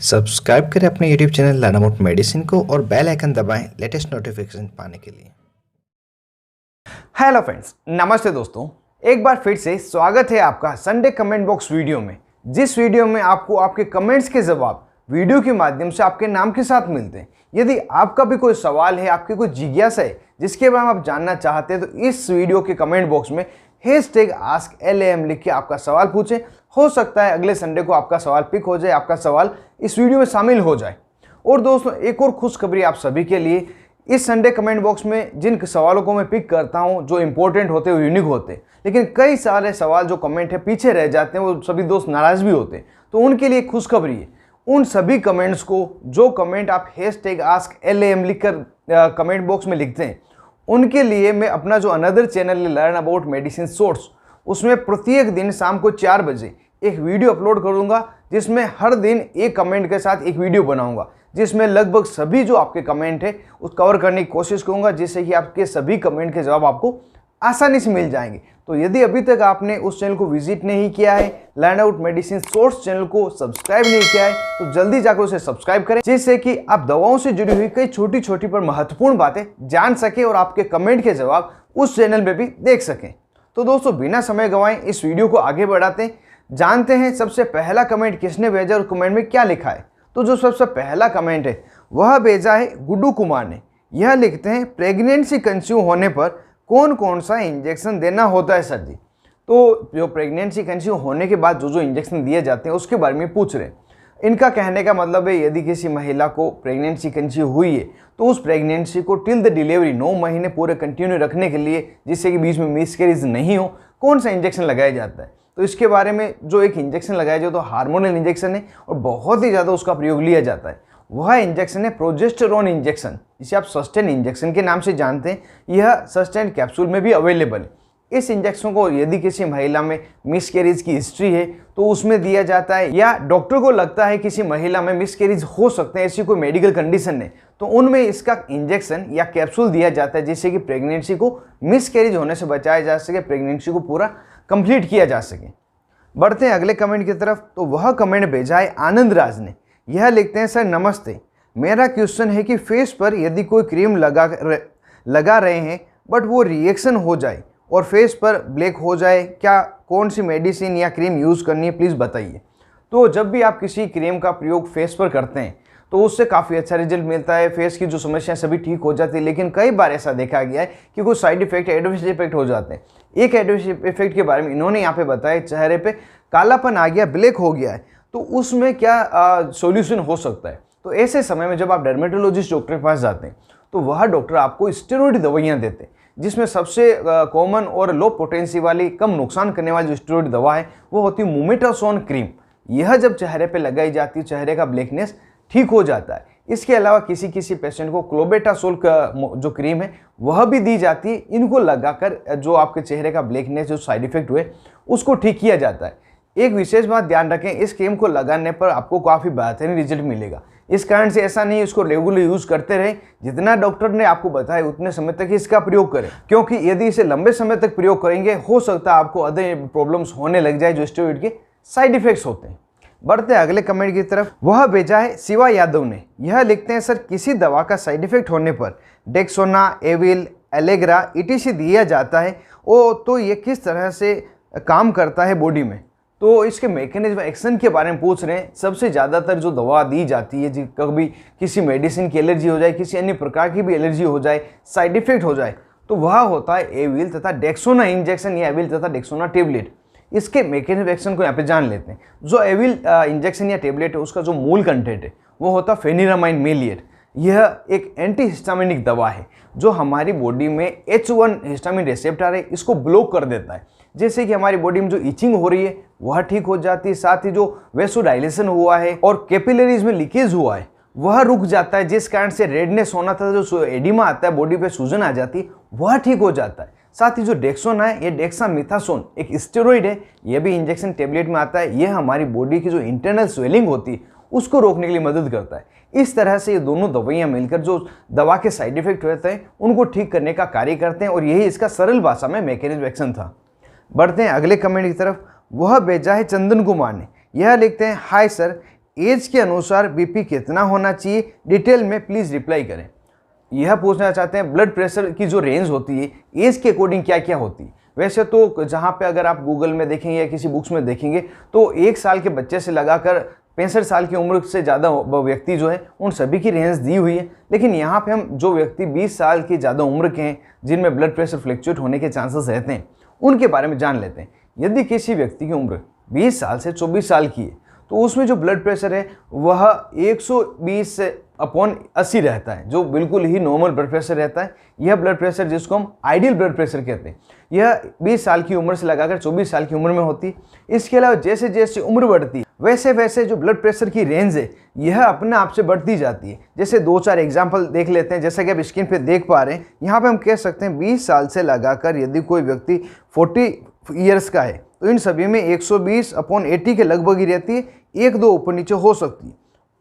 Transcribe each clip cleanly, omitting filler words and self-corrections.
Subscribe करें अपने YouTube channel learn about medicine को और बेल आइकन दबाएं लेटेस्ट नोटिफिकेशन पाने के लिए। हेलो फ्रेंड्स, नमस्ते दोस्तों। एक बार फिर से स्वागत है आपका संडे कमेंट बॉक्स वीडियो में। जिस वीडियो में आपको आपके कमेंट्स के जवाब वीडियो के माध्यम से आपके नाम के साथ मिलते हैं। यदि आपका भी कोई सवाल है, आपकी कोई जिज्ञासा है जिसके बारे में आप जानना चाहते हैं, तो इस वीडियो के कमेंट बॉक्स में #AskLAM लिख के आपका सवाल पूछें। हो सकता है अगले संडे को आपका सवाल पिक हो जाए, आपका सवाल इस वीडियो में शामिल हो जाए। और दोस्तों, एक और खुशखबरी आप सभी के लिए। इस संडे कमेंट बॉक्स में जिन सवालों को मैं पिक करता हूं, जो इंपॉर्टेंट होते हैं, यूनिक होते हैं, लेकिन कई सारे सवाल जो कमेंट है पीछे रह जाते हैं, वो सभी दोस्त नाराज भी होते हैं, तो उनके लिए खुशखबरी है। उन सभी कमेंट्स को, जो कमेंट आप #AskLAM लिखकर कमेंट बॉक्स में लिखते हैं, उनके लिए मैं अपना जो अनदर चैनल है लर्न अबाउट मेडिसिन सोर्स, उसमें प्रत्येक दिन शाम को 4 बजे एक वीडियो अपलोड करूंगा, जिसमें हर दिन एक कमेंट के साथ एक वीडियो बनाऊंगा, जिसमें लगभग सभी जो आपके कमेंट है उस कवर करने की कोशिश करूंगा, जिससे कि आपके सभी कमेंट के जवाब आपको आसानी से मिल जाएंगे। तो यदि अभी तक आपने उस चैनल को विजिट नहीं किया है, learn out medicine source channel को सब्सक्राइब नहीं किया है, तो जल्दी जाकर उसे सब्सक्राइब करें, जिससे कि आप दवाओं से जुड़ी हुई कई छोटी छोटी पर महत्वपूर्ण बातें जान सके और आपके कमेंट के जवाब उस चैनल में भी देख सकें। तो दोस्तों, बिना समय गंवाए इस वीडियो को आगे बढ़ाते हैं। जानते हैं सबसे पहला कमेंट किसने भेजा और कमेंट में क्या लिखा है। तो जो सबसे पहला कमेंट है वह भेजा है गुड्डू कुमार ने। यह लिखते हैं, प्रेगनेंसी कंसीव होने पर कौन कौन सा इंजेक्शन देना होता है सर जी। तो जो प्रेगनेंसी कंसीव होने के बाद जो इंजेक्शन दिए जाते हैं उसके बारे में पूछ रहे हैं। इनका कहने का मतलब है, यदि किसी महिला को प्रेगनेंसी कंसीव हुई है तो उस प्रेगनेंसी को टिल द डिलीवरी 9 महीने पूरे कंटिन्यू रखने के लिए, जिससे कि बीच में मिसकैरेज नहीं हो, कौन सा इंजेक्शन लगाया जाता है। तो इसके बारे में जो एक इंजेक्शन लगाया जाए तो हार्मोनल इंजेक्शन है और बहुत ही ज़्यादा उसका प्रयोग लिया जाता है। वह इंजेक्शन है प्रोजेस्टेरोन इंजेक्शन, जिसे आप सस्टेन इंजेक्शन के नाम से जानते हैं। यह सस्टेन कैप्सूल में भी अवेलेबल है। इस इंजेक्शन को यदि किसी महिला में मिसकैरेज की हिस्ट्री है तो उसमें दिया जाता है, या डॉक्टर को लगता है किसी महिला में मिसकैरेज हो सकते हैं, ऐसी कोई मेडिकल कंडीशन है, तो उनमें इसका इंजेक्शन या कैप्सूल दिया जाता है, जिससे कि प्रेगनेंसी को मिसकैरेज होने से बचाया जा सके, प्रेगनेंसी को पूरा कंप्लीट किया जा सके। बढ़ते हैं अगले कमेंट की तरफ। तो वह कमेंट भेजा है आनंद राज ने। यह लिखते हैं, सर नमस्ते, मेरा क्वेश्चन है कि फेस पर यदि कोई क्रीम लगा रहे हैं बट वो रिएक्शन हो जाए और फेस पर ब्लैक हो जाए, क्या कौन सी मेडिसिन या क्रीम यूज़ करनी है, प्लीज़ बताइए। तो जब भी आप किसी क्रीम का प्रयोग फेस पर करते हैं तो उससे काफ़ी अच्छा रिजल्ट मिलता है, फेस की जो समस्याएं सभी ठीक हो जाती है। लेकिन कई बार ऐसा देखा गया है कि कुछ साइड इफेक्ट, एडवर्स इफेक्ट हो जाते हैं। एक एडवर्स इफेक्ट के बारे में इन्होंने यहाँ पे बताया, चेहरे पे कालापन आ गया, ब्लैक हो गया है, तो उसमें क्या सॉल्यूशन हो सकता है। तो ऐसे समय में जब आप डर्मेटोलॉजिस्ट डॉक्टर के पास जाते हैं तो वह डॉक्टर आपको स्टेरॉइड दवाइयाँ देते हैं, जिसमें सबसे कॉमन और लो पोटेंसी वाली, कम नुकसान करने वाली जो स्टेरॉइड दवा है वो होती है मोमेटासोन क्रीम। यह जब चेहरे पे लगाई जाती है, चेहरे का ब्लैकनेस ठीक हो जाता है। इसके अलावा किसी किसी पेशेंट को क्लोबेटासोल का जो क्रीम है वह भी दी जाती है। इनको लगाकर जो आपके चेहरे का ब्लैकनेस, जो साइड इफेक्ट हुए, उसको ठीक किया जाता है। एक विशेष बात ध्यान रखें, इस क्रीम को लगाने पर आपको काफ़ी बेहतरीन रिजल्ट मिलेगा। इस कारण से ऐसा नहीं, इसको रेगुलर यूज़ करते रहे, जितना डॉक्टर ने आपको बताया उतने समय तक इसका प्रयोग करें, क्योंकि यदि इसे लंबे समय तक प्रयोग करेंगे हो सकता है आपको अदर प्रॉब्लम्स होने लग जाए जो स्टेरॉइड के साइड इफेक्ट्स होते हैं। बढ़ते हैं अगले कमेंट की तरफ। वह भेजा है शिवा यादव ने। यह लिखते हैं, सर किसी दवा का साइड इफेक्ट होने पर डेक्सोना, एविल, एलेग्रा ETC दिया जाता है, तो ये किस तरह से काम करता है बॉडी में। तो इसके मैकेनिज्म एक्शन के बारे में पूछ रहे हैं। सबसे ज़्यादातर जो दवा दी जाती है, कभी किसी मेडिसिन की एलर्जी हो जाए, किसी अन्य प्रकार की भी एलर्जी हो जाए, साइड इफेक्ट हो जाए, तो वह होता है एविल तथा डेक्सोना इंजेक्शन या एविल तथा डेक्सोना टेबलेट। इसके मैकेनिज्म एक्शन को यहाँ पे जान लेते हैं। जो एविल इंजेक्शन या टेबलेट है उसका जो मूल कंटेंट है वो होता है फेनिरामाइन मेलिएट। यह एक एंटीहिस्टामिनिक दवा है जो हमारी बॉडी में H1 हिस्टामिन रिसेप्टर है, इसको ब्लॉक कर देता है, जैसे कि हमारी बॉडी में जो इचिंग हो रही है वह ठीक हो जाती है। साथ ही जो वेसोडाइलेशन हुआ है और कैपिलरीज में लीकेज हुआ है वह रुक जाता है, जिस कारण से रेडनेस होना था, जो एडिमा आता है, बॉडी पे सूजन आ जाती है, वह ठीक हो जाता है। साथ ही जो डेक्सोना है, ये डेक्सामिथासोन एक स्टेरॉइड है, यह भी इंजेक्शन टेबलेट में आता है। यह हमारी बॉडी की जो इंटरनल स्वेलिंग होती है उसको रोकने के लिए मदद करता है। इस तरह से ये दोनों दवाइयाँ मिलकर जो दवा के साइड इफेक्ट होते हैं उनको ठीक करने का कार्य करते हैं, और यही इसका सरल भाषा में मैकेनिज्म एक्शन था। बढ़ते हैं अगले कमेंट की तरफ। वह भेजा है चंदन कुमार ने। यह लिखते हैं, हाय सर, एज के अनुसार बीपी कितना होना चाहिए, डिटेल में प्लीज़ रिप्लाई करें। यह पूछना चाहते हैं ब्लड प्रेशर की जो रेंज होती है एज के अकॉर्डिंग क्या क्या होती है। वैसे तो जहाँ पे अगर आप गूगल में देखेंगे या किसी बुक्स में देखेंगे तो 1 साल के बच्चे से लगाकर 65 साल की उम्र से ज़्यादा व्यक्ति जो है उन सभी की रेंज दी हुई है। लेकिन यहाँ पे हम जो व्यक्ति 20 साल की ज़्यादा उम्र के हैं जिनमें ब्लड प्रेशर फ्लक्चुएट होने के चांसेस रहते हैं उनके बारे में जान लेते हैं। यदि किसी व्यक्ति की उम्र 20 साल से 24 साल की है तो उसमें जो ब्लड प्रेशर है वह 120/80 रहता है, जो बिल्कुल ही नॉर्मल ब्लड प्रेशर रहता है। यह ब्लड प्रेशर जिसको हम आइडियल ब्लड प्रेशर कहते हैं, यह 20 साल की उम्र से लगाकर 24 साल की उम्र में होती है। इसके अलावा जैसे जैसे उम्र बढ़ती है वैसे वैसे जो ब्लड प्रेशर की रेंज है यह अपने आप से बढ़ती जाती है। जैसे 2-4 एग्जाम्पल देख लेते हैं। जैसा कि आप स्क्रीन पे देख पा रहे हैं, यहाँ पे हम कह सकते हैं 20 साल से लगाकर यदि कोई व्यक्ति 40 ईयर्स का है तो इन सभी में 120/80 के लगभग ही रहती है, 1-2 ऊपर नीचे हो सकती है।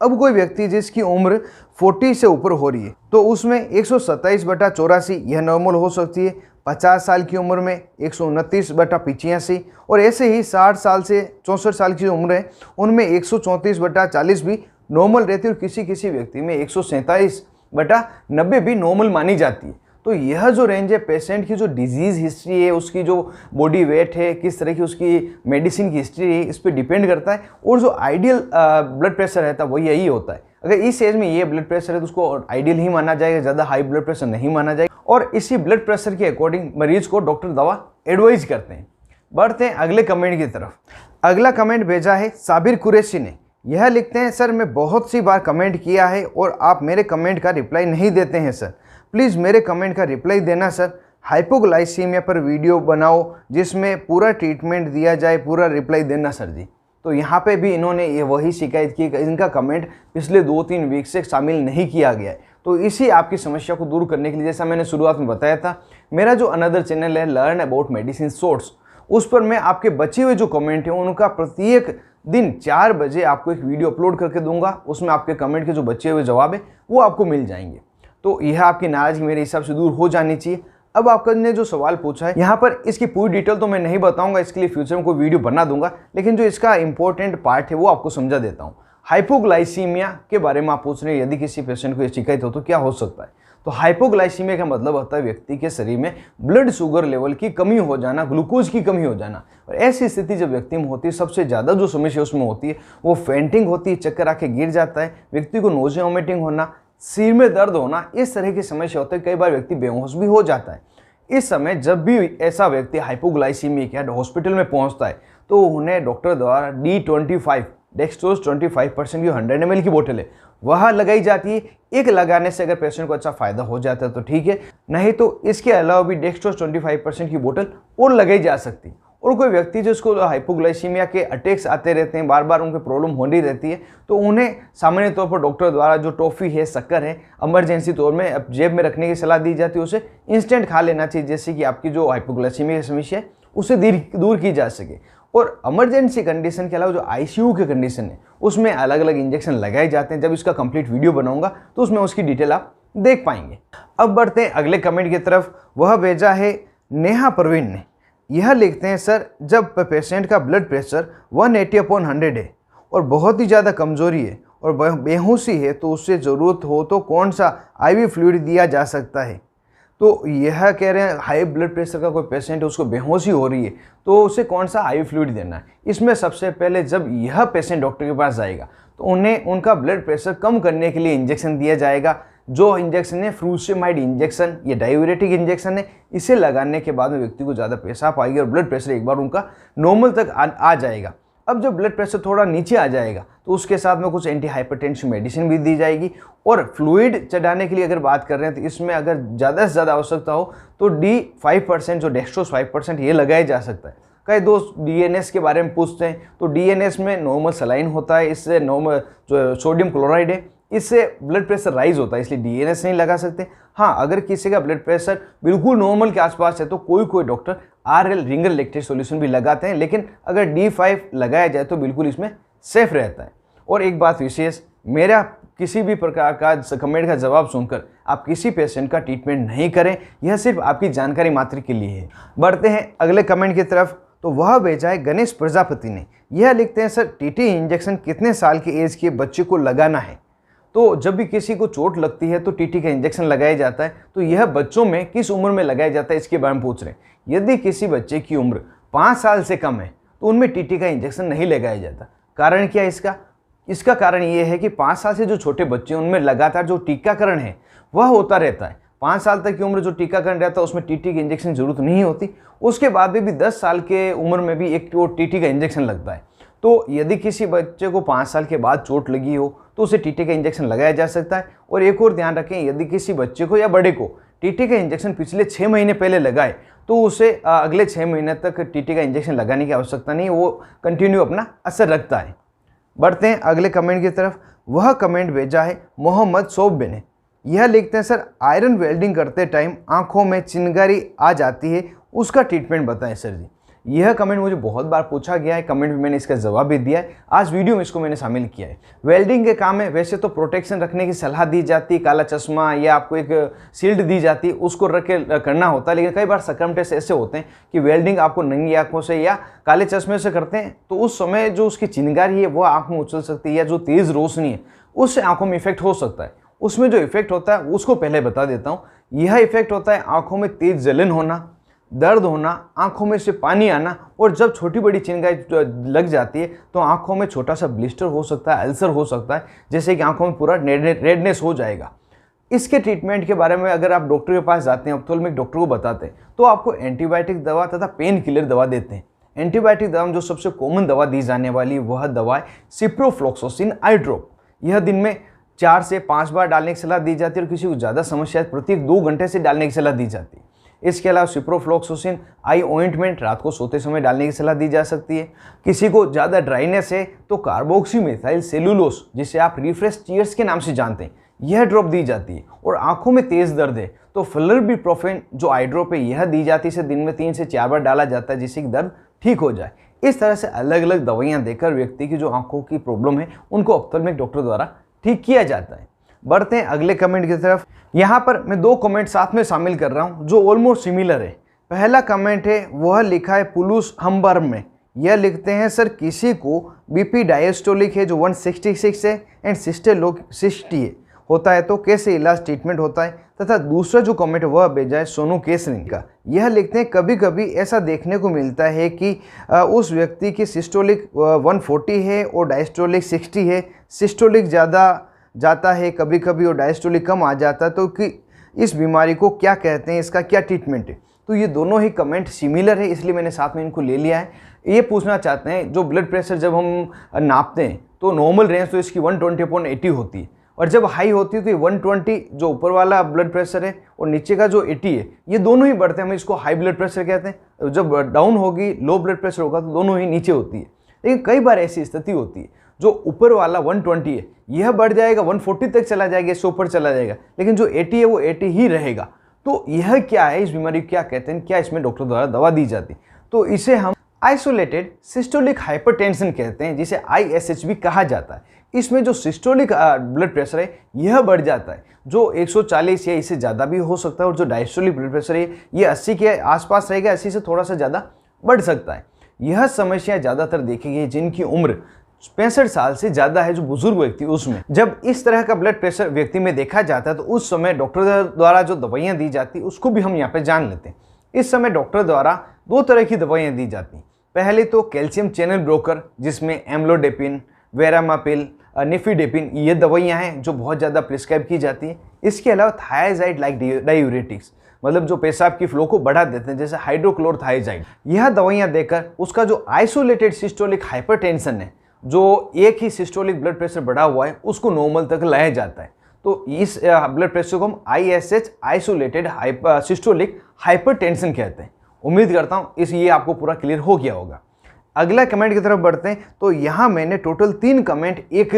अब कोई व्यक्ति जिसकी उम्र 40 से ऊपर हो रही है तो उसमें 127/84 यह नॉर्मल हो सकती है। 50 साल की उम्र में 129/85 और ऐसे ही 60 साल से 64 साल की उम्र है उनमें 134/40 भी नॉर्मल रहती है और किसी किसी व्यक्ति में 147/90 भी नॉर्मल मानी जाती है। तो यह जो रेंज है पेशेंट की जो डिजीज़ हिस्ट्री है, उसकी जो बॉडी वेट है, किस तरह की उसकी मेडिसिन की हिस्ट्री है, इस पर डिपेंड करता है। और जो आइडियल ब्लड प्रेशर रहता है वो यही होता है। अगर इस एज में ये ब्लड प्रेशर है तो उसको आइडियल ही माना जाएगा, ज़्यादा हाई ब्लड प्रेशर नहीं माना जाएगा। और इसी ब्लड प्रेशर के अकॉर्डिंग मरीज को डॉक्टर दवा एडवाइज करते हैं। बढ़ते हैं अगले कमेंट की तरफ। अगला कमेंट भेजा है साबिर कुरैशी ने। यह लिखते हैं, सर मैं बहुत सी बार कमेंट किया है और आप मेरे कमेंट का रिप्लाई नहीं देते हैं सर, प्लीज़ मेरे कमेंट का रिप्लाई देना सर। हाइपोग्लाइसीमिया पर वीडियो बनाओ जिसमें पूरा ट्रीटमेंट दिया जाए, पूरा रिप्लाई देना सर जी। तो यहाँ पे भी इन्होंने ये वही शिकायत की कि इनका कमेंट पिछले 2-3 वीक से शामिल नहीं किया गया है। तो इसी आपकी समस्या को दूर करने के लिए, जैसा मैंने शुरुआत में बताया था, मेरा जो अनदर चैनल है लर्न अबाउट मेडिसिन शॉर्ट्स, उस पर मैं आपके बचे हुए जो कमेंट हैं उनका प्रत्येक दिन 4 बजे आपको एक वीडियो अपलोड करके दूंगा। उसमें आपके कमेंट के जो बचे हुए जवाब है वो आपको मिल जाएंगे। तो यह आपकी नाराजगी मेरे हिसाब से दूर हो जानी चाहिए। अब आपने जो सवाल पूछा है यहाँ पर इसकी पूरी डिटेल तो मैं नहीं बताऊंगा, इसके लिए फ्यूचर में कोई वीडियो बना दूंगा, लेकिन जो इसका इंपॉर्टेंट पार्ट है वो आपको समझा देता हूँ। हाइपोग्लाइसीमिया के बारे में आप पूछ रहे हैं, यदि किसी पेशेंट को ये शिकायत हो तो क्या हो सकता है। तो हाइपोग्लाइसीमिया का मतलब होता है व्यक्ति के शरीर में ब्लड शुगर लेवल की कमी हो जाना, ग्लूकोज की कमी हो जाना। और ऐसी स्थिति जब व्यक्ति में होती है, सबसे ज़्यादा जो समस्या उसमें होती है वो फेंटिंग होती है, चक्कर आके गिर जाता है, व्यक्ति को नोज़िया वोमिटिंग होना, सिर में दर्द होना, इस तरह की समस्या होती है। कई बार व्यक्ति बेहोश भी हो जाता है। इस समय जब भी ऐसा व्यक्ति हाइपोग्लाइसीमिक या हॉस्पिटल में पहुंचता है तो उन्हें डॉक्टर द्वारा D25 डेक्सट्रोज 25% की 100 ml की बोतल है वह लगाई जाती है। एक लगाने से अगर पेशेंट को अच्छा फायदा हो जाता है तो ठीक है, नहीं तो इसके अलावा भी डेक्सट्रोज 25% की बोतल और लगाई जा सकती है। और कोई व्यक्ति जिसको हाइपोग्लाइसीमिया के अटैक्स आते रहते हैं, बार बार उनकी प्रॉब्लम होनी रहती है, तो उन्हें सामान्य तौर पर डॉक्टर द्वारा जो टॉफ़ी है, शक्कर है, इमरजेंसी तौर में जेब में रखने की सलाह दी जाती है। उसे इंस्टेंट खा लेना चाहिए, जैसे कि आपकी जो हाइपोग्लाइसीमिया की समस्या है उसे दूर की जा सके। और इमरजेंसी कंडीशन के अलावा जो ICU की कंडीशन है उसमें अलग अलग इंजेक्शन लगाए जाते हैं। जब इसका कंप्लीट वीडियो बनाऊंगा तो उसमें उसकी डिटेल आप देख पाएंगे। अब बढ़ते हैं अगले कमेंट की तरफ। वह भेजा है नेहा परवीन ने। यह लिखते हैं, सर जब पेशेंट का ब्लड प्रेशर 180/100 है और बहुत ही ज़्यादा कमज़ोरी है और बेहोशी है तो उससे ज़रूरत हो तो कौन सा IV फ्लूइड दिया जा सकता है। तो यह कह रहे हैं हाई ब्लड प्रेशर का कोई पेशेंट है, उसको बेहोशी हो रही है तो उसे कौन सा IV फ्लूइड देना है। इसमें सबसे पहले जब यह पेशेंट डॉक्टर के पास जाएगा तो उन्हें उनका ब्लड प्रेशर कम करने के लिए इंजेक्शन दिया जाएगा। जो इंजेक्शन है फ्रूसेमाइड इंजेक्शन, ये डायूरेटिक इंजेक्शन है। इसे लगाने के बाद में व्यक्ति को ज़्यादा पेशाब आएगी और ब्लड प्रेशर एक बार उनका नॉर्मल तक आ जाएगा। अब जब ब्लड प्रेशर थोड़ा नीचे आ जाएगा तो उसके साथ में कुछ एंटी हाइपरटेंसिव मेडिसिन भी दी जाएगी। और फ्लूइड चढ़ाने के लिए अगर बात कर रहे हैं तो इसमें अगर ज़्यादा से ज़्यादा आवश्यकता हो तो D5% जो डेक्सट्रोज 5% ये लगाया जा सकता है। कई दोस्त DNS के बारे में पूछते हैं तो DNS में नॉर्मल सलाइन होता है, इससे नॉर्मल जो सोडियम क्लोराइड है इससे ब्लड प्रेशर राइज होता है, इसलिए DNS नहीं लगा सकते। हाँ, अगर किसी का ब्लड प्रेशर बिल्कुल नॉर्मल के आसपास है तो कोई doctor RL Ringer lactate solution भी लगाते हैं, लेकिन अगर D5 लगाया जाए तो बिल्कुल इसमें सेफ रहता है। और एक बात विशेष, मेरा किसी भी प्रकार का कमेंट का जवाब सुनकर आप किसी पेशेंट का ट्रीटमेंट नहीं करें, यह सिर्फ आपकी जानकारी मात्र के लिए है। बढ़ते हैं अगले कमेंट की तरफ। तो वह भेजा है गणेश प्रजापति ने। यह लिखते हैं सर टीटी इंजेक्शन कितने साल की एज के बच्चे को लगाना है। तो जब भी किसी को चोट लगती है तो टीटी का इंजेक्शन लगाया जाता है, तो यह बच्चों में किस उम्र में लगाया जाता है इसके बारे में पूछ रहे हैं। यदि किसी बच्चे की उम्र 5 साल से कम है तो उनमें टीटी का इंजेक्शन नहीं लगाया जाता। कारण क्या है इसका कारण यह है कि 5 साल से जो छोटे बच्चे हैं उनमें लगातार जो टीकाकरण है वह होता रहता है। 5 साल तक की उम्र जो टीकाकरण रहता है उसमें टीटी के इंजेक्शन की जरूरत नहीं होती। उसके बाद भी 10 साल के उम्र में भी एक वो टीटी का इंजेक्शन लगता है। तो यदि किसी बच्चे को 5 साल के बाद चोट लगी हो तो उसे टीटी का इंजेक्शन लगाया जा सकता है। और एक और ध्यान रखें, यदि किसी बच्चे को या बड़े को टीटी का इंजेक्शन पिछले 6 महीने पहले लगाए तो उसे अगले 6 महीने तक टीटी का इंजेक्शन लगाने की आवश्यकता नहीं, वो कंटिन्यू अपना असर रखता है। बढ़ते हैं अगले कमेंट की तरफ। वह कमेंट भेजा है मोहम्मद सोबे ने। यह लिखते हैं सर आयरन वेल्डिंग करते टाइम आंखों में चिंगारी आ जाती है, उसका ट्रीटमेंट बताएं सर जी। यह कमेंट मुझे बहुत बार पूछा गया है, कमेंट में मैंने इसका जवाब भी दिया है, आज वीडियो में इसको मैंने शामिल किया है। वेल्डिंग के काम में वैसे तो प्रोटेक्शन रखने की सलाह दी जाती है, काला चश्मा या आपको एक शील्ड दी जाती है उसको रख के करना होता है। लेकिन कई बार सर्कमस्टेंस ऐसे होते हैं कि वेल्डिंग आपको नंगी आंखों से या काले चश्मे से करते हैं, तो उस समय जो उसकी चिंगारी है वो आंख में उछल सकती है, या जो तेज़ रोशनी है उससे आंखों में इफेक्ट हो सकता है। उसमें जो इफेक्ट होता है उसको पहले बता देता हूँ। यह इफेक्ट होता है आंखों में तेज जलन होना, दर्द होना, आंखों में से पानी आना, और जब छोटी बड़ी चिंगारी लग जाती है तो आंखों में छोटा सा ब्लिस्टर हो सकता है, अल्सर हो सकता है, जैसे कि आंखों में पूरा रेडनेस हो जाएगा। इसके ट्रीटमेंट के बारे में अगर आप डॉक्टर के पास जाते हैं, ऑप्थेल्मिक डॉक्टर को बताते हैं, तो आपको एंटीबायोटिक दवा तथा पेन किलर दवा देते हैं। एंटीबायोटिक दवा में जो सबसे कॉमन दवा दी जाने वाली वह दवा है सिप्रोफ्लॉक्सासिन आई ड्रॉप। यह दिन में 4 से 5 बार डालने की सलाह दी जाती है, और किसी को ज़्यादा समस्या है प्रत्येक 2 घंटे से डालने की सलाह दी जाती है। इसके अलावा सिप्रोफ्लॉक्सासिन आई ऑइंटमेंट रात को सोते समय डालने की सलाह दी जा सकती है। किसी को ज़्यादा ड्राइनेस है तो कार्बोक्सीमेथाइल सेलुलोस, जिसे आप रिफ्रेश चीयर्स के नाम से जानते हैं, यह ड्रॉप दी जाती है। और आंखों में तेज़ दर्द है तो फ्लरबिप्रोफेन जो आई ड्रॉप है यह दी जाती है, इसे दिन में 3 से 4 बार डाला जाता है जिससे कि दर्द ठीक हो जाए। इस तरह से अलग अलग दवाइयाँ देकर व्यक्ति की जो आंखों की प्रॉब्लम है उनको ऑप्थेल्मिक डॉक्टर द्वारा ठीक किया जाता है। बढ़ते हैं अगले कमेंट की तरफ। यहाँ पर मैं 2 कमेंट साथ में शामिल कर रहा हूँ जो ऑलमोस्ट सिमिलर है। पहला कमेंट है वह लिखा है पुलुस हम्बर में। यह लिखते हैं सर किसी को बीपी डायस्टोलिक है जो 166 है एंड सिस्टोलिक 60 है होता है तो कैसे इलाज ट्रीटमेंट होता है। तथा दूसरा जो कमेंट वह भेजा है सोनू केसरी का। यह लिखते हैं कभी कभी ऐसा देखने को मिलता है कि उस व्यक्ति की सिस्टोलिक 140 है और डायस्टोलिक 60 है। सिस्टोलिक ज़्यादा जाता है कभी कभी और डायस्टोलिक कम आ जाता है, तो कि इस बीमारी को क्या कहते हैं, इसका क्या ट्रीटमेंट है। तो ये दोनों ही कमेंट सिमिलर है, इसलिए मैंने साथ में इनको ले लिया है। ये पूछना चाहते हैं जो ब्लड प्रेशर जब हम नापते हैं तो नॉर्मल रेंज तो इसकी 120/80 होती है, और जब हाई होती है तो ये 120 जो ऊपर वाला ब्लड प्रेशर है और नीचे का जो 80 है ये दोनों ही बढ़ते हैं, हम इसको हाई ब्लड प्रेशर कहते हैं। जब डाउन होगी लो ब्लड प्रेशर होगा तो दोनों ही नीचे होती है। लेकिन कई बार ऐसी स्थिति होती है जो ऊपर वाला 120 है यह बढ़ जाएगा 140 तक चला जाएगा, इससे ऊपर चला जाएगा, लेकिन जो 80 है वो 80 ही रहेगा। तो यह क्या है, इस बीमारी को क्या कहते हैं, क्या इसमें डॉक्टर द्वारा दवा दी जाती है, तो इसे हम आइसोलेटेड सिस्टोलिक हाइपरटेंशन कहते हैं, जिसे ISH भी कहा जाता है। इसमें जो सिस्टोलिक ब्लड प्रेशर है यह बढ़ जाता है, जो 140 या इससे ज़्यादा भी हो सकता है, और जो डायस्टोलिक ब्लड प्रेशर है ये 80 के आसपास रहेगा, 80 से थोड़ा सा ज़्यादा बढ़ सकता है। यह समस्या ज़्यादातर देखी गई जिनकी उम्र 65 साल से ज़्यादा है, जो बुजुर्ग व्यक्ति उसमें जब इस तरह का ब्लड प्रेशर व्यक्ति में देखा जाता है तो उस समय डॉक्टर द्वारा जो दवाइयाँ दी जाती है उसको भी हम यहाँ पे जान लेते हैं। इस समय डॉक्टर द्वारा 2 तरह की दवाइयाँ दी जाती हैं। पहले तो कैल्शियम चैनल ब्रोकर, जिसमें एम्लोडेपिन, वेरामापिल, निफिडेपिन ये दवाइयाँ हैं जो बहुत ज़्यादा प्रिस्क्राइब की जाती हैं। इसके अलावा थायाजाइड लाइक डायूरेटिक्स, मतलब जो पेशाब की फ्लो को बढ़ा देते हैं, जैसे हाइड्रोक्लोरथायाजाइड, यह दवाइयाँ देकर उसका जो आइसोलेटेड सिस्टोलिक हाइपरटेंशन है, जो एक ही सिस्टोलिक ब्लड प्रेशर बढ़ा हुआ है, उसको नॉर्मल तक लाया जाता है। तो इस ब्लड प्रेशर को हम ISH आइसोलेटेड सिस्टोलिक हाइपरटेंशन कहते हैं। उम्मीद करता हूँ ये आपको पूरा क्लियर हो गया होगा। अगला कमेंट की तरफ बढ़ते हैं। तो यहाँ मैंने टोटल 3 कमेंट एक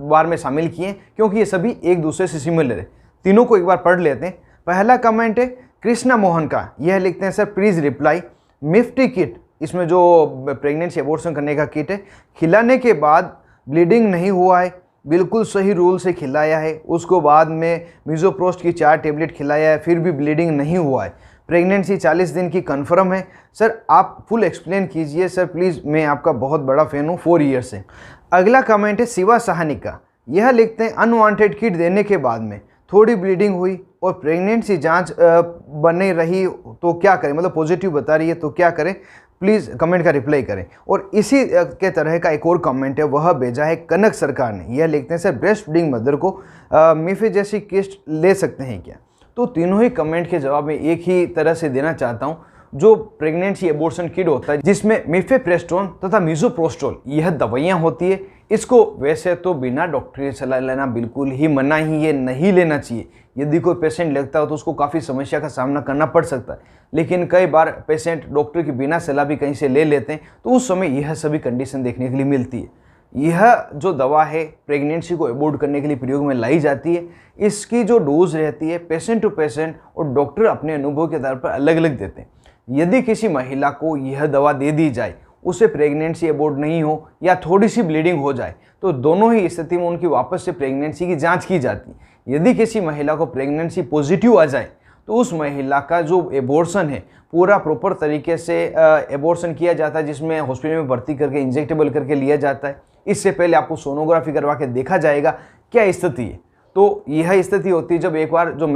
बार में शामिल किए हैं क्योंकि ये सभी एक दूसरे से सिमिलर है। तीनों को एक बार पढ़ लेते हैं। पहला कमेंट है कृष्णा मोहन का। यह लिखते हैं सर प्लीज़ रिप्लाई मिफ्टी किट, इसमें जो प्रेगनेंसी अबॉर्शन करने का किट है, खिलाने के बाद ब्लीडिंग नहीं हुआ है, बिल्कुल सही रूल से खिलाया है, उसको बाद में मिजोप्रोस्ट की 4 टेबलेट खिलाया है, फिर भी ब्लीडिंग नहीं हुआ है। प्रेगनेंसी 40 दिन की कंफर्म है। सर आप फुल एक्सप्लेन कीजिए सर प्लीज़, मैं आपका बहुत बड़ा फ़ैन हूँ 4 ईयर से। अगला कमेंट है शिवा साहनी का। यह लिखते हैं अनवांटेड किट देने के बाद में थोड़ी ब्लीडिंग हुई और प्रेगनेंसी जांच बनी रही तो क्या करें, मतलब पॉजिटिव बता रही है तो क्या करें, प्लीज़ कमेंट का रिप्लाई करें। और इसी के तरह का एक और कमेंट है, वह भेजा है कनक सरकार ने। यह लिखते हैं सर ब्रेस्ट फीडिंग मदर को मीफे जैसी किस्ट ले सकते हैं क्या। तो तीनों ही कमेंट के जवाब में एक ही तरह से देना चाहता हूं। जो प्रेगनेंसी एबॉर्शन किट होता है जिसमें मिफेप्रेस्टोन तथा मिसोप्रोस्टोल यह दवाइयां होती है, इसको वैसे तो बिना डॉक्टरी सलाह लेना बिल्कुल ही मना ही है, नहीं लेना चाहिए। यदि कोई पेशेंट लगता है तो उसको काफ़ी समस्या का सामना करना पड़ सकता है, लेकिन कई बार पेशेंट डॉक्टर की बिना सलाह भी कहीं से ले लेते हैं तो उस समय यह सभी कंडीशन देखने के लिए मिलती है। यह जो दवा है प्रेगनेंसी को अबॉर्ट करने के लिए प्रयोग में लाई जाती है। इसकी जो डोज रहती है पेशेंट टू पेशेंट और डॉक्टर अपने अनुभव के आधार पर अलग अलग देते हैं। यदि किसी महिला को यह दवा दे दी जाए, उसे प्रेगनेंसी अबॉर्ट नहीं हो या थोड़ी सी ब्लीडिंग हो जाए तो दोनों ही स्थिति में उनकी वापस से प्रेगनेंसी की जांच की जाती है। यदि किसी महिला को प्रेगनेंसी पॉजिटिव आ जाए तो उस महिला का जो एबॉर्शन है पूरा प्रॉपर तरीके से एबॉर्शन किया जाता है, जिसमें हॉस्पिटल में भर्ती करके इंजेक्टेबल करके लिया जाता है। इससे पहले आपको सोनोग्राफी करवा के देखा जाएगा क्या स्थिति है। तो यह स्थिति होती है जब एक बार जो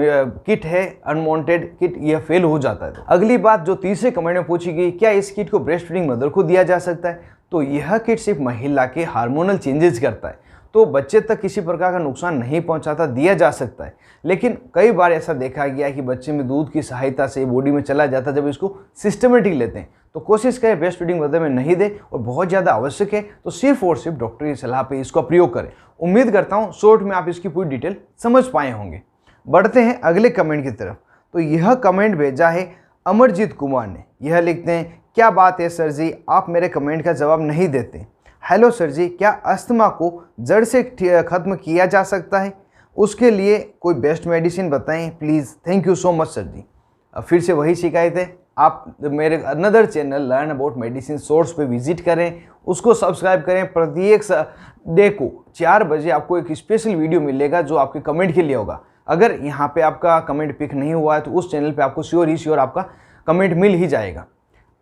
किट है अनवांटेड किट यह फेल हो जाता है। तो अगली बात जो तीसरे कमेंट में पूछी गई, क्या इस किट को ब्रेस्ट फीडिंग मदर को दिया जा सकता है। तो यह किट सिर्फ महिला के हार्मोनल चेंजेस करता है, तो बच्चे तक किसी प्रकार का नुकसान नहीं पहुंचाता, दिया जा सकता है। लेकिन कई बार ऐसा देखा गया है कि बच्चे में दूध की सहायता से बॉडी में चला जाता है जब इसको सिस्टमेटिक लेते हैं। तो कोशिश करें ब्रेस्ट फीडिंग मदर में नहीं दे, और बहुत ज़्यादा आवश्यक है तो सिर्फ और सिर्फ डॉक्टर की सलाह पे इसका प्रयोग करें। उम्मीद करता हूँ शॉर्ट में आप इसकी पूरी डिटेल समझ पाए होंगे। बढ़ते हैं अगले कमेंट की तरफ। तो यह कमेंट भेजा है अमरजीत कुमार ने। यह लिखते हैं क्या बात है सर जी, आप मेरे कमेंट का जवाब नहीं देते। हेलो सर जी, क्या अस्थमा को जड़ से खत्म किया जा सकता है, उसके लिए कोई बेस्ट मेडिसिन बताएं please, thank you so much sir ji. अब फिर से वही शिकायत है, आप मेरे another channel learn about medicine source पे विजिट करें, उसको सब्सक्राइब करें। प्रत्येक डे को 4 बजे आपको एक स्पेशल वीडियो मिलेगा जो आपके कमेंट के लिए होगा। अगर यहाँ पे आपका कमेंट पिक नहीं हुआ है तो उस चैनल पे आपको श्योर ही श्योर आपका कमेंट मिल ही जाएगा।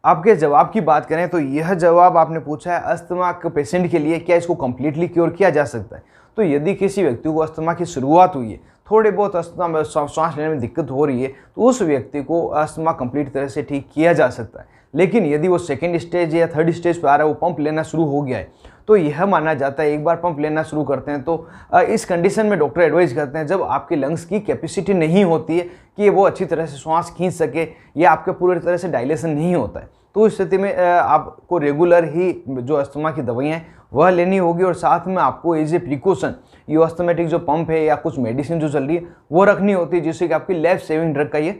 आपके जवाब की बात करें तो यह जवाब आपने पूछा है अस्थमा के पेशेंट के लिए क्या इसको कम्प्लीटली क्योर किया जा सकता है। तो यदि किसी व्यक्ति को अस्थमा की शुरुआत हुई है, थोड़े बहुत अस्थमा में सांस लेने में दिक्कत हो रही है, तो उस व्यक्ति को अस्थमा कंप्लीट तरह से ठीक किया जा सकता है। लेकिन यदि वो सेकेंड स्टेज या थर्ड स्टेज पर आ रहा है, वो पंप लेना शुरू हो गया है, तो यह माना जाता है एक बार पंप लेना शुरू करते हैं तो इस कंडीशन में डॉक्टर एडवाइस करते हैं जब आपके लंग्स की कैपेसिटी नहीं होती है कि वो अच्छी तरह से श्वास खींच सके या आपके पूरी तरह से डायलेशन नहीं होता है, तो उस स्थिति में आपको रेगुलर ही जो अस्थमा की दवाइयाँ हैं वह लेनी होगी, और साथ में आपको एज ए प्रिकॉशन ये अस्थमेटिक जो पंप है या कुछ मेडिसिन जो चल रही है वो रखनी होती है, जिससे कि आपकी लाइफ सेविंग ड्रग का ये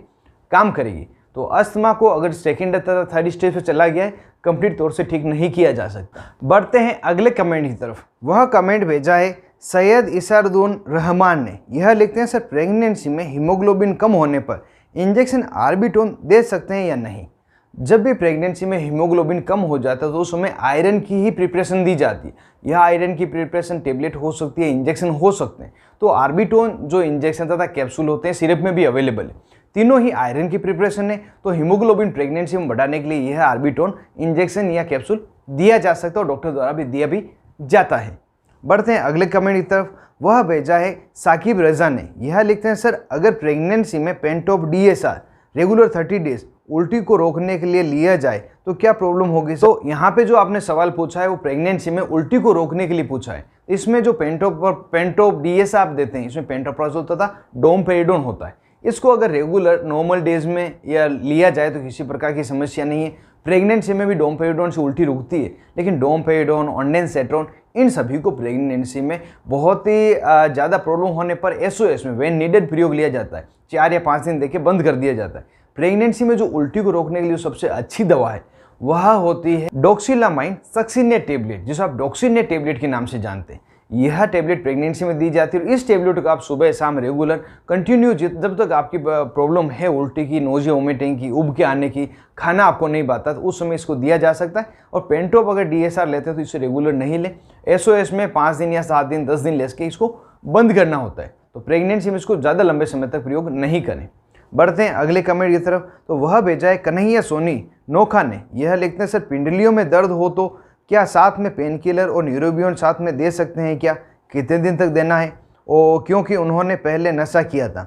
काम करेगी। तो अस्थमा को अगर सेकेंड तथा थर्ड स्टेज पे चला गया है, कंप्लीट तौर से ठीक नहीं किया जा सकता। बढ़ते हैं अगले कमेंट की तरफ। वह कमेंट भेजा है सैयद इसारुद्दीन रहमान ने। यह लिखते हैं सर प्रेगनेंसी में हीमोग्लोबिन कम होने पर इंजेक्शन आर्बिटोन दे सकते हैं या नहीं। जब भी प्रेगनेंसी में हीमोग्लोबिन कम हो जाता है तो उस समय आयरन की ही प्रिपरेशन दी जाती है। यह आयरन की प्रिपरेशन टेबलेट हो सकती है, इंजेक्शन हो सकते हैं। तो आर्बिटोन जो इंजेक्शन तथा कैप्सूल होते हैं सिरप में भी अवेलेबल है, तीनों ही आयरन की प्रिपरेशन है। तो हीमोग्लोबिन प्रेगनेंसी में बढ़ाने के लिए यह आर्बिटोन इंजेक्शन या कैप्सूल दिया जा सकता है और डॉक्टर द्वारा भी दिया भी जाता है। बढ़ते हैं अगले कमेंट की तरफ। वह भेजा है साकिब रजा ने। यह लिखते हैं सर अगर प्रेगनेंसी में पेंटॉप DSR रेगुलर 30 डेज उल्टी को रोकने के लिए लिया जाए तो क्या प्रॉब्लम होगी। तो यहाँ पे जो आपने सवाल पूछा है वो प्रेगनेंसी में उल्टी को रोकने के लिए पूछा है। इसमें जो पेंटॉप DSR आप देते हैं इसमें पेंटोप्राजोल तथा डोमपेरिडोन होता है। इसको अगर रेगुलर नॉर्मल डेज में या लिया जाए तो किसी प्रकार की समस्या नहीं है। प्रेगनेंसी में भी डोमपेरिडोन से उल्टी रुकती है, लेकिन डोमपेरिडोन ऑन्डेनसेट्रोन इन सभी को प्रेगनेंसी में बहुत ही ज़्यादा प्रॉब्लम होने पर SOS में व्हेन नीडेड प्रयोग लिया जाता है। 4 या 5 दिन देके बंद कर दिया जाता है। प्रेगनेंसी में जो उल्टी को रोकने के लिए सबसे अच्छी दवा है वह होती है डॉक्सिलामाइन सक्सिनेट टेबलेट, जिसे आप डॉक्सिनेट टेबलेट के नाम से जानते हैं। यह टेबलेट प्रेगनेंसी में दी जाती है और इस टेबलेट को आप सुबह शाम रेगुलर कंटिन्यू जब तक आपकी प्रॉब्लम है उल्टी की, नोजिया वोमिटिंग की, उब के आने की, खाना आपको नहीं पाता तो उस समय इसको दिया जा सकता है। और पेंटॉप अगर DSR लेते हैं तो इसे रेगुलर नहीं लें। SOS में 5 दिन या 7 दिन 10 दिन ले के इसको बंद करना होता है। तो प्रेगनेंसी में इसको ज़्यादा लंबे समय तक प्रयोग नहीं करें। बढ़ते हैं अगले कमेंट की तरफ। तो वह भेजा है कन्हैया सोनी नोखा ने। यह लिखते हैं सर पिंडलियों में दर्द हो तो क्या साथ में पेन किलर और न्यूरोबियन साथ में दे सकते हैं क्या, कितने दिन तक देना है, और क्योंकि उन्होंने पहले नशा किया था।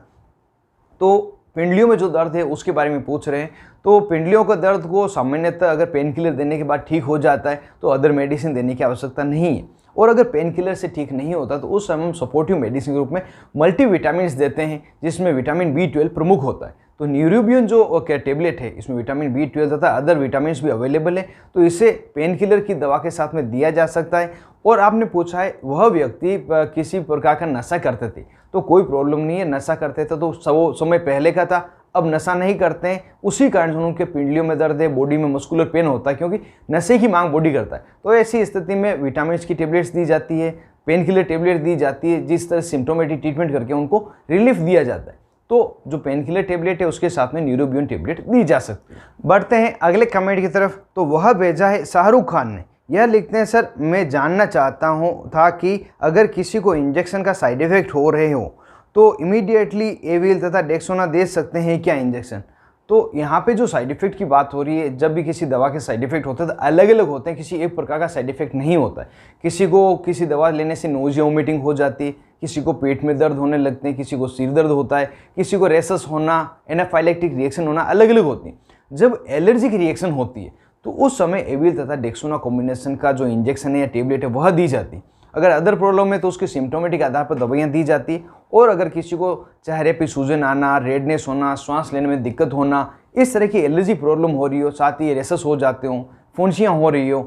तो पिंडलियों में जो दर्द है उसके बारे में पूछ रहे हैं। तो पिंडलियों का दर्द को सामान्यतः अगर पेन किलर देने के बाद ठीक हो जाता है तो अदर मेडिसिन देने की आवश्यकता नहीं है, और अगर पेन किलर से ठीक नहीं होता तो उस समय हम सपोर्टिव मेडिसिन के रूप में मल्टीविटामिन्स देते हैं, जिसमें विटामिन B12 प्रमुख होता है। तो न्यूरोबियन जो टेबलेट है इसमें विटामिन B12 तथा अदर विटामिन भी अवेलेबल है, तो इसे पेन किलर की दवा के साथ में दिया जा सकता है। और आपने पूछा है वह व्यक्ति किसी प्रकार का नशा करते थे, तो कोई प्रॉब्लम नहीं है। नशा करते थे तो समय पहले का था, अब नशा नहीं करते हैं, उसी कारण से उनके पिंडलियों में दर्द है, बॉडी में मस्कुलर पेन होता है, क्योंकि नशे की मांग बॉडी करता है। तो ऐसी स्थिति में विटामिन की टेबलेट्स दी जाती है, पेन किलर टेबलेट दी जाती है, जिस तरह सिम्टोमेटिक ट्रीटमेंट करके उनको रिलीफ दिया जाता है। तो जो पेन किलर टेबलेट है उसके साथ में न्यूरोबियन टेबलेट दी जा सकती है। बढ़ते हैं अगले कमेंट की तरफ। तो वह भेजा है शाहरुख खान ने। यह लिखते हैं सर मैं जानना चाहता हूँ था कि अगर किसी को इंजेक्शन का साइड इफेक्ट हो रहे हो तो इमीडिएटली एविल तथा डेक्सोना दे सकते हैं क्या इंजेक्शन। तो यहाँ पे जो साइड इफेक्ट की बात हो रही है, जब भी किसी दवा के साइड इफेक्ट होते हैं तो अलग अलग होते हैं, किसी एक प्रकार का साइड इफेक्ट नहीं होता है। किसी को किसी दवा लेने से नोजिया वोमिटिंग हो जाती है, किसी को पेट में दर्द होने लगते हैं, किसी को सिर दर्द होता है, किसी को रेशस होना, एनाफाइलेक्टिक रिएक्शन होना, अलग अलग होती है। जब एलर्जिक रिएक्शन होती है तो उस समय एविल तथा डेक्सोना कॉम्बिनेशन का जो इंजेक्शन है या टेबलेट है वह दी जाती है। अगर अदर प्रॉब्लम है तो उसके सिम्टोमेटिक आधार पर दवाइयाँ दी जाती है। और अगर किसी को चेहरे पे सूजन आना, रेडनेस होना, श्वास लेने में दिक्कत होना, इस तरह की एलर्जी प्रॉब्लम हो रही हो, साथ ही रेशस हो जाते हो, फुंसियाँ हो रही हो,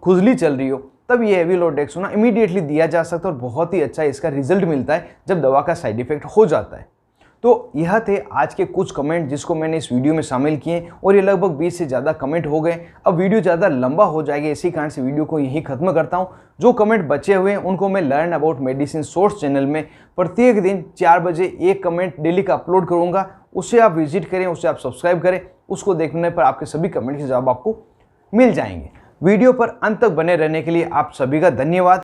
खुजली चल रही हो, तब ये एविल और डेक्सोना इमीडिएटली दिया जा सकता है और बहुत ही अच्छा इसका रिजल्ट मिलता है जब दवा का साइड इफेक्ट हो जाता है। तो यह थे आज के कुछ कमेंट जिसको मैंने इस वीडियो में शामिल किए, और ये लगभग 20 से ज़्यादा कमेंट हो गए। अब वीडियो ज़्यादा लंबा हो जाएगा, इसी कारण से वीडियो को यहीं खत्म करता हूँ। जो कमेंट बचे हुए हैं उनको मैं learn about medicine source channel में प्रत्येक दिन 4 बजे एक कमेंट डेली का अपलोड करूँगा। उसे आप विजिट करें, उसे आप सब्सक्राइब करें, उसको देखने पर आपके सभी कमेंट के जवाब आपको मिल जाएंगे। वीडियो पर अंत तक बने रहने के लिए आप सभी का धन्यवाद।